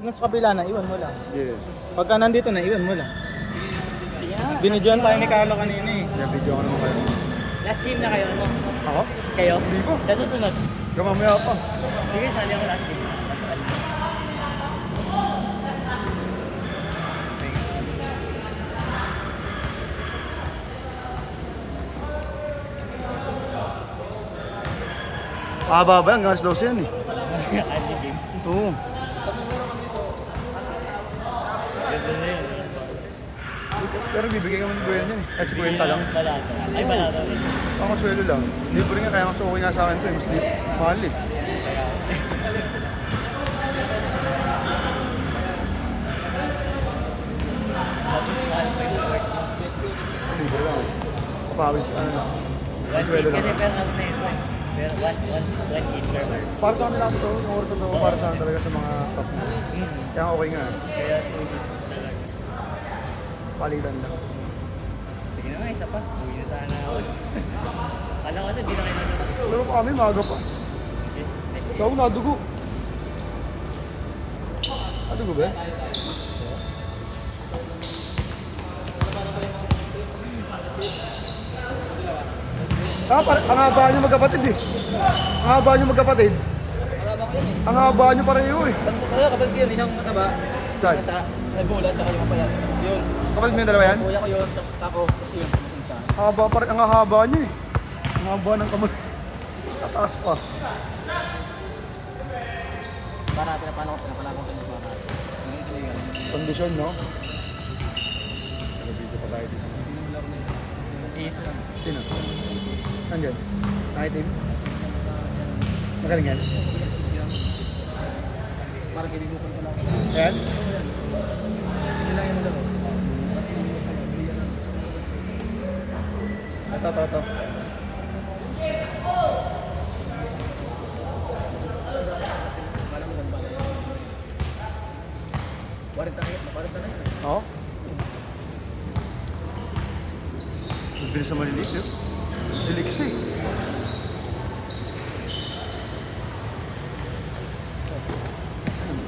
Pag nasa kabila na, iwan mo lang. Yeah. Pagka nandito na, iwan mo lang. Binidyoan tayo ni Carlo kanina eh. Yeah, video ko naman kayo. Last game na kayo, ano? Ako? Kayo? Hindi ko. Sa susunod. Gamamaya pa. Sige, sali ako last game. Haba ba yan? Hanggang 12 yan eh. Anti games. Oo. Ganda na yun. Pero bibigay kami ng buwan yan eh. Kahit 50 lang. Balato. Ay, balato. Pangkaswelo lang. Libre nga kaya mas okay nga sa akin to eh. Mas mahal eh. Tapos mahal pa yung sport. Libre lang eh. Papawis ano lang. Pangkaswelo lang. Kasi pero ano na yun, eh. Pero one kid per hour. Para sa kanila to, yung oras na to, para sa akin talaga sa mga staff mo. Kaya okay nga eh. Kaya sulit talaga. Palitan lang. Sige na nga, isa pa. Uwi na sana ako. Kala ko kasi di na kayo nanonood. Pero pa kami, maaga pa. Tawag na, dugo. Dugo ba? Ang haba nyo magkapatid eh. Ang haba nyo magkapatid. Ang haba nyo pareho eh. Kaya kapag yun, isang mataba, Saan? may bulat, tsaka yung mapayat. Yun. Kapatid mo yung dalawa yan? Kuya ko yun, tapos yun. Haba pa rin, ang haba nyo eh. Ang haba ng kamay. Tataas pa. Para pinapala ko sa para. Kondisyon, no? Video pa tayo dito. Sino? Nandiyan? Nakitim? Magaling yan? Para ginugupan ko lang. Ayan? Hindi lang yung dalawa. Ito. Parita na yun. Oo. Bilis sa malilik, yun. Liliksi.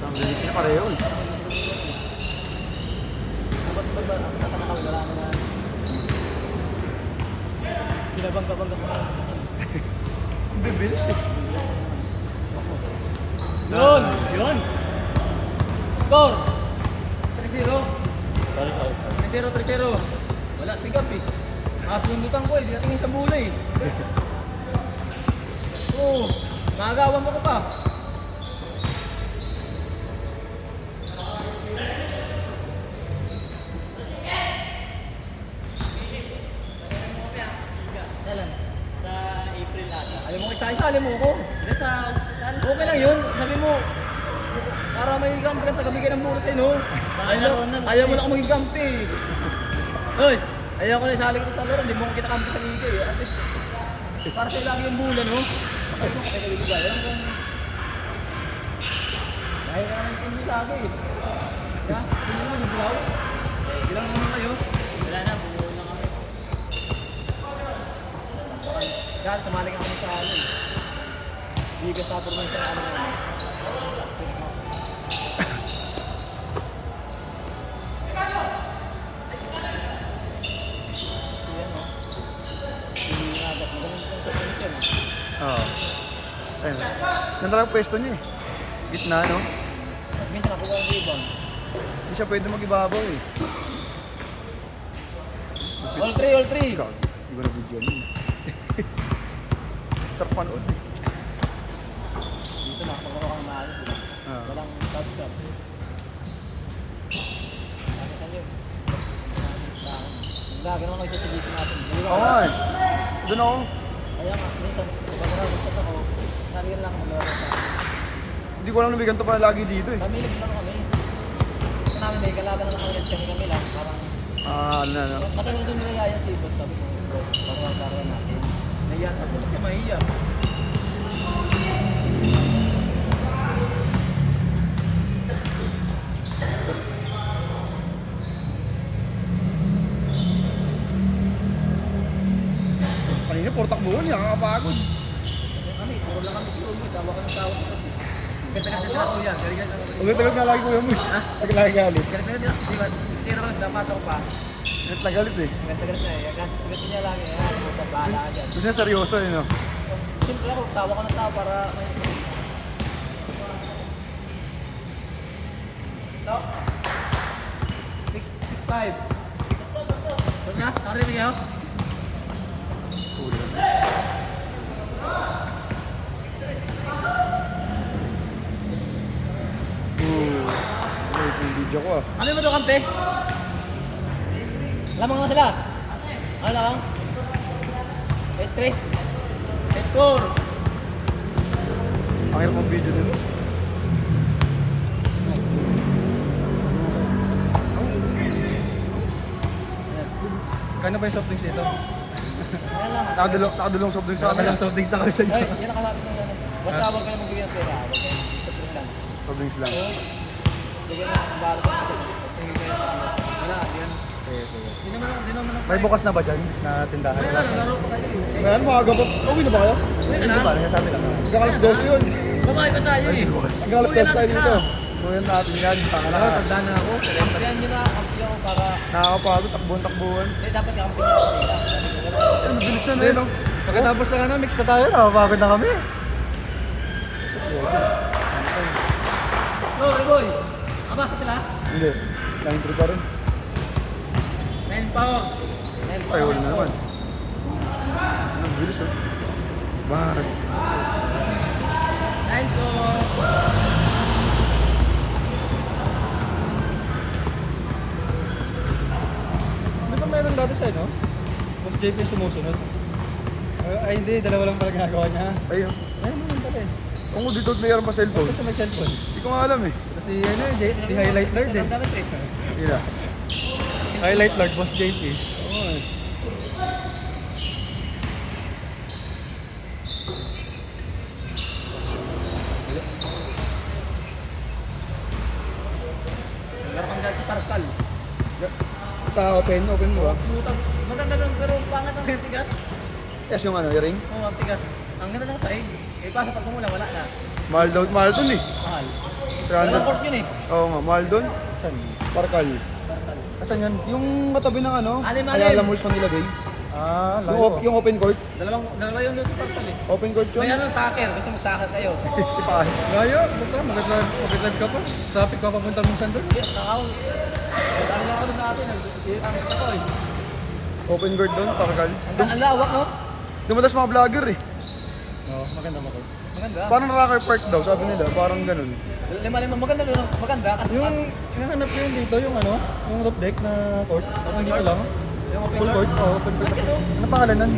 Ang liliksi na pareho eh. Ba't ba ang tatanakaw, wala na na. Binabangga-bangga ko na. Ang bilis eh. Yun! Score! 3-0. Sorry. 3-0. Wala, tigap eh. Pinundutan ko eh, di natingin sa bola eh. Oo, nakagawan mo ko pa. Kailan? Sa April ata. Ayaw mo isa-isa, mo ko. Hindi sa hospital. Okay lang yun, sabi mo. Para may kampi kang tagabigay ng bulat eh, no? Ayaw mo na ako maging kampi. Hoy, ayaw ko na isali kita sa laro, hindi mo kita kampi sa liga eh. At least, para sa'yo lagi yung bulan, no? Ayaw mo kapag nabibigay. Ayaw ka naman yung lagi eh. Kaya, hindi naman yung bilaw. Bilang naman kayo. Wala na, bumuo na kami. Kaya, sumali ka kami sa ano eh. Liga sa Superman sa ano naman. Oo. Ayun. Yan talagang pwesto niya eh. Gitna, no? At minsan nakuha ng rebound. Hindi siya pwede mag-ibabaw eh. All three. Ikaw, hindi ko na video niya. Sarap panood eh. Dito na, pagkakaroon ka ng maayos. Walang top-top. Sabi sa inyo. Lagi naman nagtitigisin natin. Oo nga eh. Doon ako. Kaya nga, minsan, kapag nararamdaman ako, sabi ka lang maglaro sa akin. Hindi ko alam na bigyan to pa lagi dito eh. Kami, lang kami. Kasi namin may kalaban na lang kami lang. Parang, Ano. matanong doon nila Yaya Sibot. Sabi ko, pagkakaroon natin. Nahiya ako. Bakit mahiya? Kanina, portak buwan, nakakapagod. Kami, puro lang kami siguro. Tawa ka ng tawa. Ganda-ganda sa ako yan. Ganda-ganda sa Ang tagal nga lagi kuya mo. Tagal galit. Ganda-ganda sa diba? Tira ko nagdapasok pa. Galit eh. Ganda-ganda na eh. Ganda niya lang eh. Puta bahala ka dyan. Gusto niya seryoso eh, no? Siyempre ako, tawa ko ng tao para may... No? 6'5". Huwag na, narinig ako. Wait, yung video ko ah. Ano mo ito, kampe? Lamang na sila. Ano lang? 8-3. 8-4. Ang hirap ang video din. Kano ba yung soft drinks dito? Ayan lang. Nakadulong soft drinks sa akin. Nakakalang soft drinks na kami sa inyo. Ay, yan ang kalapit ng ano. Basta huwag kayo magbigay ng pera. Huwag kayo sa truck lang. Soft drinks lang. Bigyan na ang bala sa truck. Sige kayo. Wala, yan. Di naman ako. May bukas na ba dyan na tindahan? Wala, nalaro pa kayo eh. Ngayon, maaga pa. Uwi na ba kayo? Uwi ka na? Hindi ba? Nagsasabi lang. Hanggang alas 12 yun. Babae pa tayo eh. Hanggang alas 12 tayo dito. Uwihan natin yan. Ako, tanda na ako. Kaya nyo na kampi ako para... Nakakapagod, takbuhan. Eh, dapat kampi nyo ako. Ay, mabilis na yun. Pagkatapos lang mix na tayo, nakapagod na kami. No, Reboy. Aba, sa sila? Hindi. Line 3 pa rin. 9 power. 9 power. Ay, wala na naman. Ang bilis oh. Barag. 9 po. Di ba meron dati sa no? Mas JP sumusunod. Ay hindi, dalawa lang pala ginagawa niya. Ayun. Ayun naman pala eh. Kung dito mayroon pa cellphone. Kasi may cellphone. Hindi ko nga alam eh. Kasi ano eh, si Highlight Lord eh. Ang dami, pre. Hindi na. Highlight Lord, Boss JP. Oo eh. Laro kami dahil sa Parkal. Sa open mo ba? Putang, maganda lang pero pangat ang tigas. Yes, yung ano, earring. Oo, ang tigas. Ang ganda ng sahig. Eh, pa sa pagmumula, wala na. Mahal dun eh. Mahal. 300. Walang court yun eh. Oo nga, mahal dun. Saan? Parkal. Parkal. Asan yan? Yung matabi ng ano, Alim. Ayala Malls Manila Bay. Ah, Yung, layo. yung open court. Dalawa yun doon sa Parkal eh. Open court May yun. ano, soccer. Gusto mag-soccer kayo. Si Pahay. Layo, baka magaglag ka pa. Traffic pa papunta mo saan doon. Yes, nakaw. Dami na ako doon dati. Ang gusto ko eh. Open court dun, Parkal. Ang lawak no? Dumadas mga vlogger eh. Oo, maganda mo Maganda. Parang rocker park daw, sabi nila. Parang ganun. Lima. Maganda doon. Maganda. Kasi Yung hinahanap ko yun dito, yung ano, yung roof deck na court. Ang dito lang. yung open Full court. court, oo, open court. Ito. Ano pangalan nun?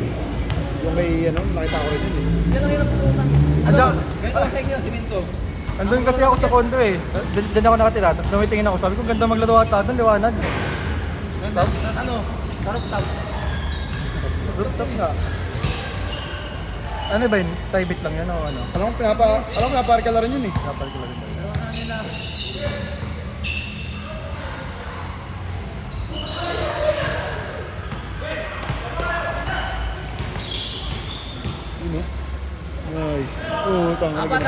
Yung may ano, nakita ko rin yun eh. Yan ang hirap pupuntan. Andiyan. Ganito ang sa inyo, simento. Andun kasi ako sa condo eh. Diyan ako nakatira, tapos nawitingin ako. Sabi ko, ganda maglaro ata doon, liwanag. Ano? Rooftop. Rooftop nga. Ano ba yun? Private lang yan o ano? Alam ko pinaparka rin yun eh. Kapal ko lang yun. Dalawa na nila. Yun eh. Nice. Oh, tanga. Apat.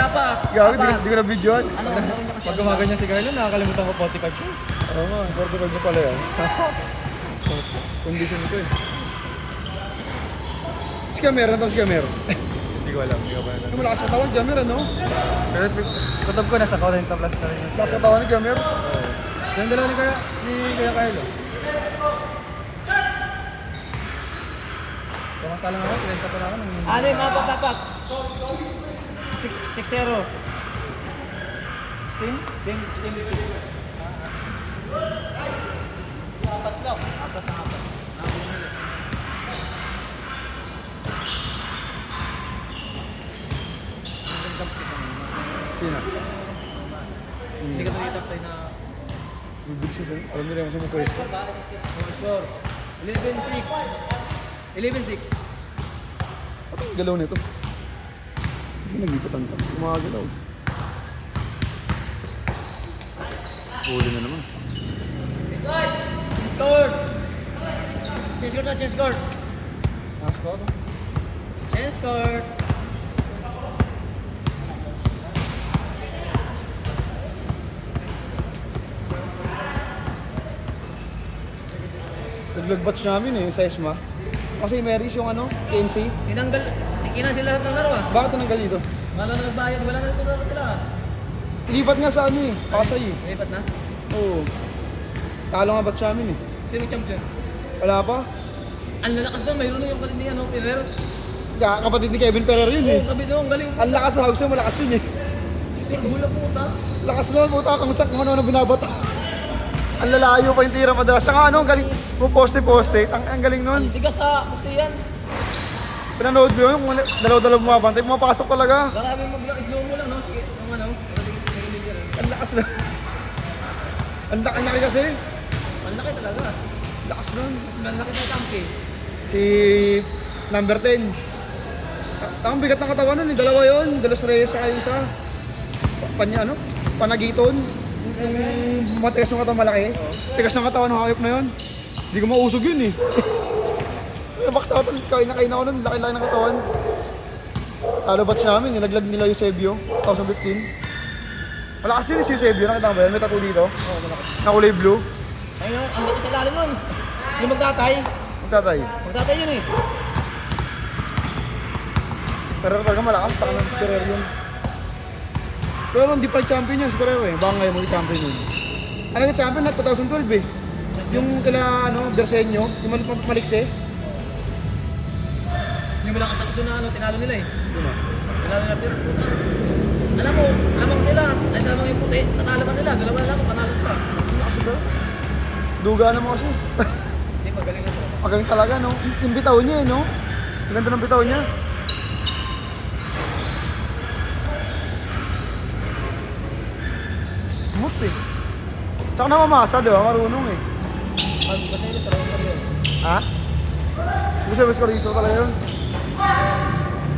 Gabi, di ko na videoan. Ano? Gawin niyo kasi. Pag gumaganyan si Carlo, nakakalimutan ko 45 siya. Oo nga, 45 na pala yan. Condition ito eh. Scammer, ano scammer? Hindi ko alam, hindi ko alam. Yung malakas katawan, scammer ano? Pero kutob ko, nasa 40 plus na rin. yun. Malakas katawan ni scammer. Yung dalawa ni Kuya Carlo. Samantalang ako, 30 pa lang ako. Ano yung apat. 6-0. Steam? Team 6. Apat lang. Apat. Sino? Hindi ka nakita tayo na Bibilis siya. Alam nila kung saan mo pwesto. score. 11-6. 11-6. Ano yung galaw nito? Hindi nagipatantang. Gumagalaw. Huli na naman. Score! Change score. Score? Change score. Nalaglag batch namin eh, sa ESMA. Kasi Marys yung ano, KNC. Tinanggal, tikinan sila ng laro ah. Bakit tinanggal dito? Wala na nagbayad, wala na nagtuturo sila. Ilipat nga sa ano eh, Pasay eh. Lipat na? Oo. Talo nga batch namin eh. Sino yung champion? Wala pa? Ang lalakas doon, mayroon na yung kapatid niya, no? Ferrer. Kapatid ni Kevin Ferrer yun eh. Oo, kabit doon, galing. Ang lakas sa house malakas yun eh. Pero bulak po ta. Lakas naman puta kung sak kung ano binabata. Ang lalayo pa yung tira madalas. Siya nga ano, ang galing mo poste-poste. Ang galing nun. Tigas sa pusti yan. Pinanood mo yun, kung dalaw-dalaw bumabantay, pumapasok talaga. Marami mag-slow mo lang, no? Sige, yung ano, Ang lakas na. Ang laki kasi. ang laki talaga. Lakas nun. Mas malaki na kampi. Si number 10. Ang bigat ng katawan nun, dalawa yun. Dalos Reyes sa isa. Ano? Panagiton. Yung matigas ng katawan malaki. Tigas ng katawan ng hayop na yun. Hindi ko mausog yun eh. Nabaksatan, kain na ako nun. Laki-laki ng katawan. Talo batch namin, nilaglag nila Eusebio, 2015. Malakas yun si Eusebio, nakita mo ba yan? May tattoo dito. Na kulay blue. Ayun, ang laki sa lalim nun. Yung magtatay. Magtatay. Magtatay yun eh. Pero talaga malakas, taka ng Ferrer yun. Pero hindi pa champion yun si Ferrer eh. Baka ngayon mo champion yun. Ano yung champion na 2012 eh. Yung kila ano, Bersenyo, yung Malikse. Yung malakas na na ano, tinalo nila eh. Yun o. Tinalo nila pero. Alam mo, lamang sila. Ay, lamang yung puti. Tatalaman nila. Dalawa na lamang, panalo sila. Lakas ba? Duga naman kasi. Hindi, magaling na sila. Magaling talaga no. Yung bitaw niya eh no. Ang ganda ng bitaw niya. Smooth eh. Tsaka namamasa di ba? Marunong eh. Basta yun, parang sila yun. Ha? Gusto mo Scarizo talaga yun?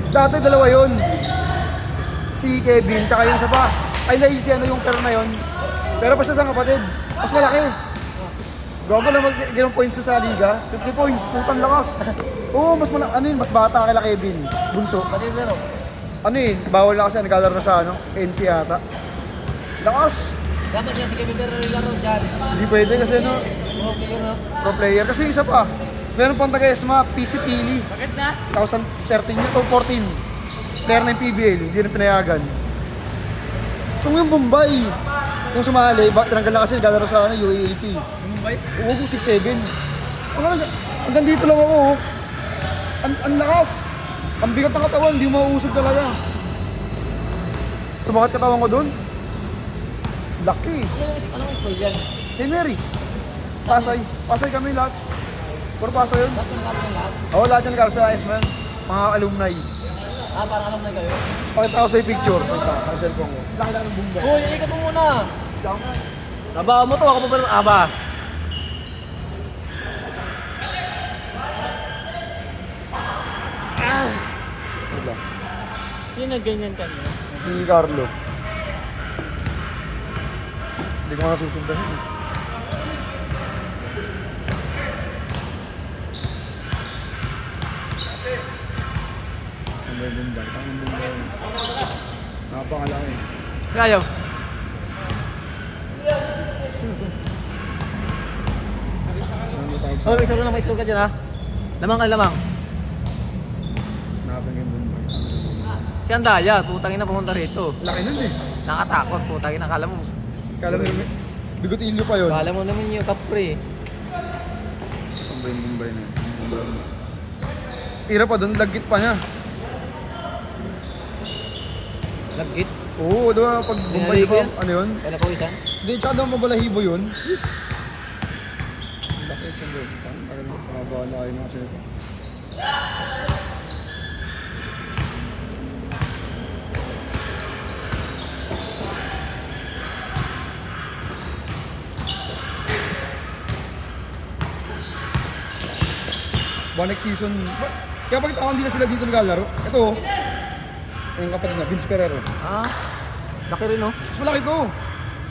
Dati dalawa yun. Si Kevin, tsaka yung isa pa. Ay naisi ano yung pero na yun. Pero pa siya sa kapatid. Mas malaki. Gago na mag-ilang points sa liga. 50 points, putang lakas. Oo, mas malaki. Ano yun, mas bata kay Kevin. Bunso. Pati pero. Ano eh, bawal na kasi naglalaro na sa ano, NC yata. Lakas. Dapat yan si Kevin Ferrer laro dyan. Hindi pwede kasi ano, Okay yun, no? pro player. Kasi isa pa, meron pang taga-ESMA, PC Pili. Bakit na? 2013 niya to 14. Player ng PBL, hindi na pinayagan. Itong yung Bombay. Yung sumali, tinanggal na kasi naglalaro sa ano, UAAP. Mumbai? Oo, 6-7. Hanggang dito lang ako. Oh. Ang lakas. Ang bigat ng katawan, hindi mo mauusog talaga. Sumakat katawan ko doon. Laki. Anong school yan? Hey Marys. Pasay. Pasay kami lahat. Puro Pasay yun. Lahat ng kapit ng lahat? Oo, lahat yan nagkaro sa ESMA. Mga alumni. Ah, parang alam na kayo. Pakita ko sa picture. Ito, ang cellphone ko. Laki-laki ng Bombay. Uy, ikat mo muna. Trabaho mo to, ako pa pa rin. Aba. Diba? Sino ganyan ka niya? Si Carlo. Hindi ko nga nasusundan yun. Ang may Bombay. Ang Bombay. Napakalaki. Ayaw. Oh, may suro na may suro ka dyan ha. Lamang ka lamang. Napin yung Bombay. Si Andaya, putangin na pumunta rito. Laki nun eh. Nakatakot, putangin na. Kala mo. Kala mo yung bigot ilyo pa yun. Kala mo naman yung kapre. Ang Bombay na yun. Tira pa doon, lagkit pa niya. Laggit. Oo, diba pag Bombay Dinaligo pa, yan? ano yun? Kala ko isan. Hindi, tsaka daw mabalahibo yun. Laki sa doon. Nakabala kayo na kasi ito. Next season, kaya bakit ako hindi na sila dito naglalaro? Ito, yung kapatid na, Vince Ferrero. Ah, laki rin oh. Mas malaki to.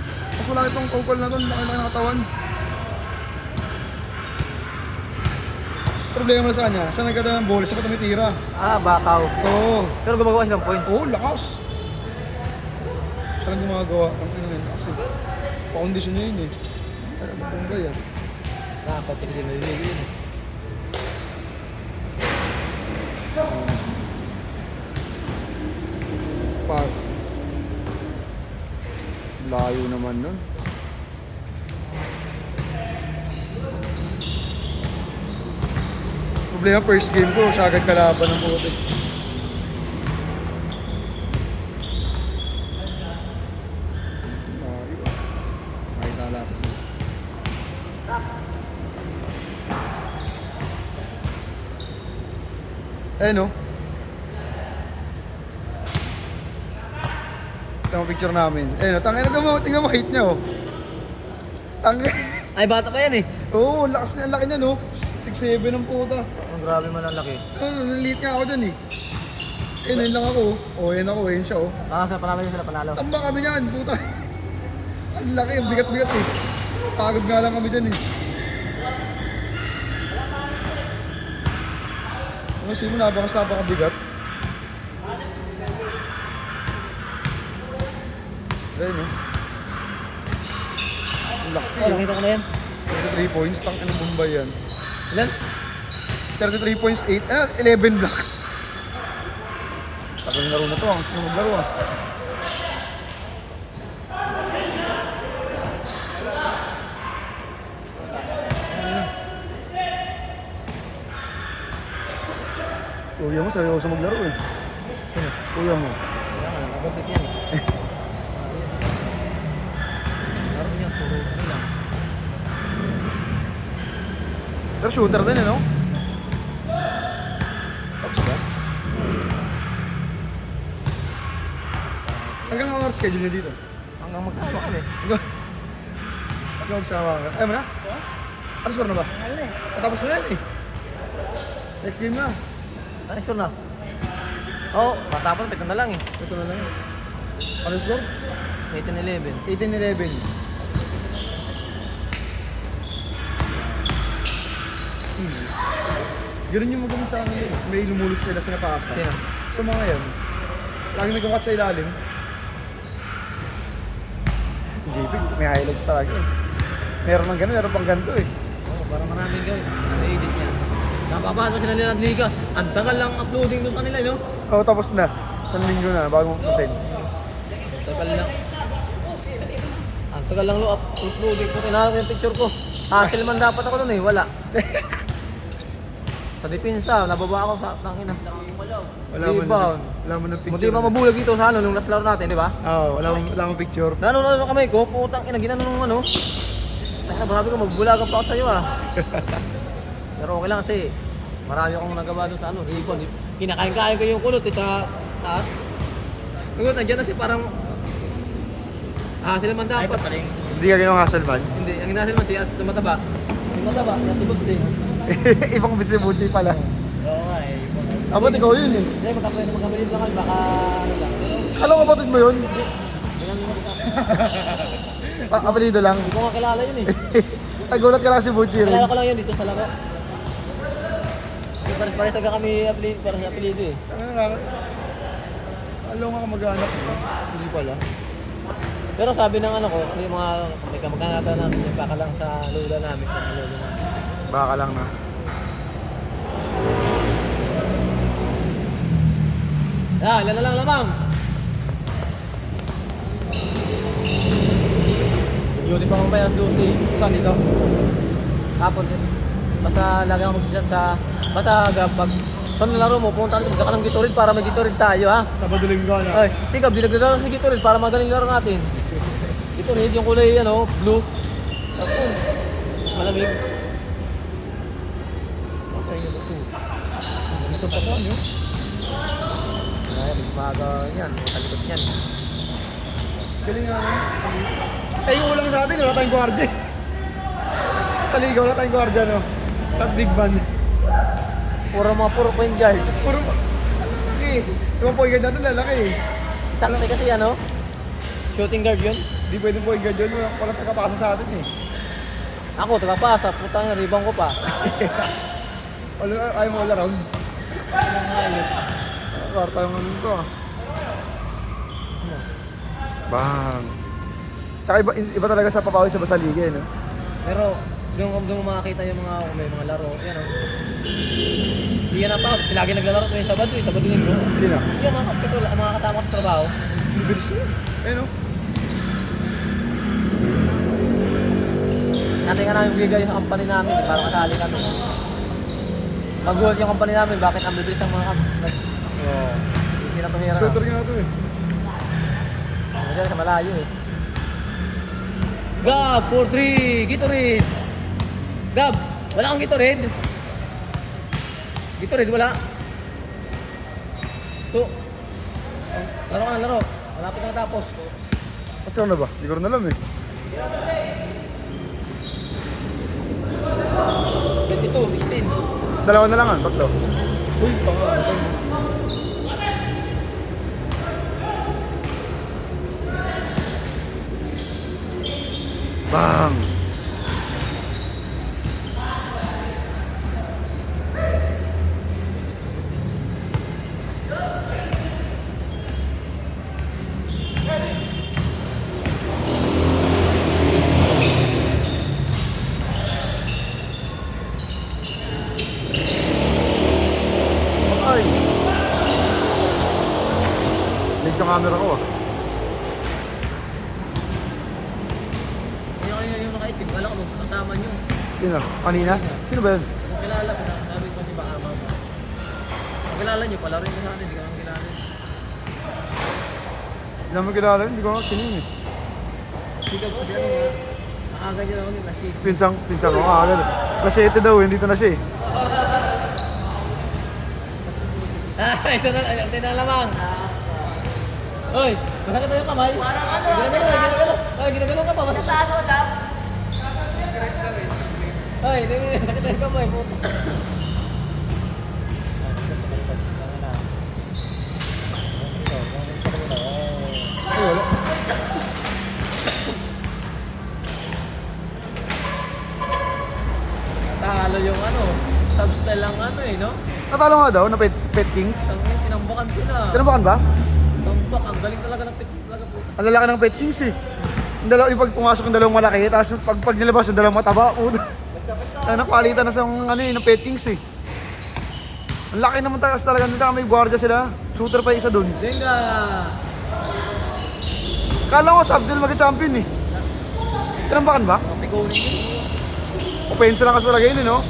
Mas malaki tong couple na to, laki ng katawan. Problema na sa kanya, siya nagkata ng ball, siya pa tumitira. Ah, bakaw. Oo. Pero gumagawa silang points. Oo, lakas. Siya lang gumagawa. Ang ano yun, kasi pa-condition niya yun eh. Ay, Bombay ah. Dapat kasi din naliligo yun. Pag layo naman nun. Problema first game ko, siya agad kalaban ng puti. Layo. Makita lang. Eh no? Ito ang picture namin. Eh no, tingnan mo height niya oh. Ay, bata pa yan eh. Oo, lakas niya, ang laki niya no. 6'7" ang puta. Ang grabe man ang laki. Naliit nga ako dyan eh. Eh, nain lang ako. Oh, yan ako, yan siya oh. Sa panalo yun sila, panalo. Tambang kami niyan, puta. Ang laki, ang bigat-bigat eh. Pagod nga lang kami dyan eh. Kasi mo, napakabigat. Ayun oh. Ang laki Oh, nakita ko na yan. 33 points, tang ng Bombay yan. Ilan? 33.8, 11 blocks. Tagal laro na to, ang sinumag laro ah. Kuya mo, seryoso maglaro eh. Kuya mo. Kaya nga lang, nababit yan eh. Laro niya, puro ano lang. Pero shooter din eh, no? Tapos ba? Hanggang ang schedule niya dito? Hanggang magsama kami. Hanggang magsawa ka. Ayaw mo na? Ano score na ba? Natapos na yan eh. Next game na. Ay, sure na. Oo, matapos, pito na lang eh. Ito na lang. Ano yung score? 18-11. 18-11. Ganun yung magaling sa amin. May lumulos sila sa napakasta. Sino? Sa mga yan. Lagi may kukat sa ilalim. JP, may highlights talaga eh. Meron ng ganun, meron pang ganito eh. Oo, para maraming gawin. Na-edit niya. Napapasok sila nila ng liga. Ang tagal lang uploading doon sa nila, no? Oo, tapos na. Isang linggo na, bago mag-send. Tagal lang. Ang tagal lang uploading ko. Tinawag ko yung picture ko. Hassle man dapat ako nun eh, wala. Sa depensa, nababa ako sa tangina. Rebound. Wala mo ng picture. Buti pa mabulag dito sa ano, nung last laro natin, di ba? Oo, wala mo picture. Nanonood kami ko, putang ina, ginano nung ano. Ay, sabi ko, magbulagan pa ako sa'yo ah. Pero okay lang kasi, marami akong nagawa doon sa ano, rebound. Kinakain-kain ko yung kulot eh, sa taas. Ngayon, nandiyan na siya parang hassle man dapat. Hindi ka ginawa Hasselman. Hindi, ang inahassle man siya, tumataba. Yung mataba, nasa bugs eh. Ibang bisibuchi pala. Oo nga eh. Dapat ikaw yun eh. Hindi, magkapalit lang kami, baka ano lang. Kala ko kapatid mo yun? Ganyan lang kita. Apelido lang. Hindi ko nga kilala yun eh. Nagulat ka lang si Buchi rin. Kilala ko lang yun dito sa laro. Pares-pares agad kami para sa apelido eh. Alam nga mag-anak mo. Hindi pala. Pero sabi ng ano ko, yung mga may kamag-anak namin, yung baka lang sa lula namin, sa lula namin. Baka lang na. Ilan na lang lamang. Duty pa akong bayas 12. Saan dito? Hapon din. Basta lagi ako mag-chat sa... Basta pag... Saan nalaro mo, pumunta natin, magkaka ng Gitorid para may Gitorid tayo ha. Sabado linggo na. Ay, tigab, dinagdagan sa Gitorid para magaling laro natin. Gitorid, yung kulay ano, blue. Tapos, malamig. Okay, ano to? Isang pa saan yun? Ay, magmaga yan, matalikot yan. Galing nga naman. Eh, yung ulang sa atin, wala tayong gwardiya. Sa liga, wala tayong gwardiya, no? At big man. Puro point guard. Puro, ano laki? Yung point guard natin, lalaki eh. Takte kasi ano, shooting guard yun. Hindi pwedeng point guard yun, walang tagapasa sa atin eh. Ako, tagapasa, putang rebound ko pa. Ayaw mo all around. Kwarta yung ano ko ah. Bang. Tsaka iba talaga sa papawis sa Basaliga eh, no? Pero, Doon mo makakita yung mga, may mga laro. Yan o. Hindi yan pa. Kasi lagi naglalaro tuwing Sabado eh. Sabado Linggo. Sino? Yung mga katama ko sa trabaho. Bilis mo. Ayun o. Natin nga namin bigay sa company namin. Parang kasali kami. Mag-work yung company namin. Bakit ang bibilis ng mga Oo. Easy na tumira. Sweater nga ito eh. Diyan sa malayo eh. Gab, 4-3, Gatorade. Gab, wala kang Gatorade. Gatorade, wala. To. Laro ka na, laro. Malapit na matapos. Kasi ano ba? Hindi ko rin alam eh. 22, 16. Dalawa na lang ah, tatlo. Uy, pangalan. Bang! Ay! Late yung camera ko ah. Yung nakaitim, wala ko kasama nyo. Sino? Kanina? Sino ba yun? Kung kilala, sabi ko si Baka Mama. Kung kilala nyo, palaro ko sa atin, hindi ko naman kilala. Hindi naman kilala yun, hindi ko nga sino yun eh. Sige po, si ano nga. Nakaga nyo ako nila, si Pinsang ko nga agad. Kasi ito daw, hindi ito na siya eh. Ito na, ito na lamang. Hoy, masakit na yung kamay. Parang ano? Ginagano. Ay, ginagano ka pa. Masakit na ako, Dap. Hoy, sakit na yung kamay. Puto. Ay, wala. Talo yung ano. Substyle lang ano eh, no? Natalo nga daw na Pet Kings. Tangin, tinambakan sila. Tinambakan ba? Tambak, ang galing talaga ng pitch talaga po. Ang lalaki ng Pet Kings eh. Yung pag pumasok yung dalawang malaki, tapos pag nilabas yung dalawang mataba, puto. Kaya napalitan na sa ano eh, ng Pet Kings eh. Ang laki naman talaga nila, may gwardiya sila. Shooter pa yung isa dun. Denga! Kala ko sa Abdel mag-champion eh. Tinambakan ba? Kapigunin yun. Opensa lang kasi palagay yun eh, no?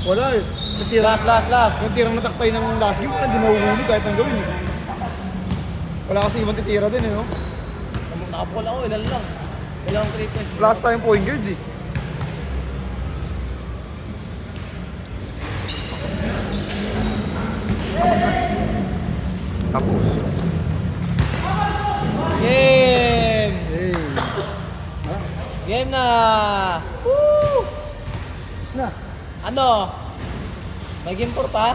Wala eh. Last. Yung tirang natakpay ng last game, hindi nahuhuli kahit ang gawin eh. Wala kasi ibang titira din eh, no? Nakapukol ako, ilan lang. Wala akong 3 points. Last time point guard eh. Tapos. Game! Hey. Game na! Woo! Tapos na. Ano? May game 4 pa?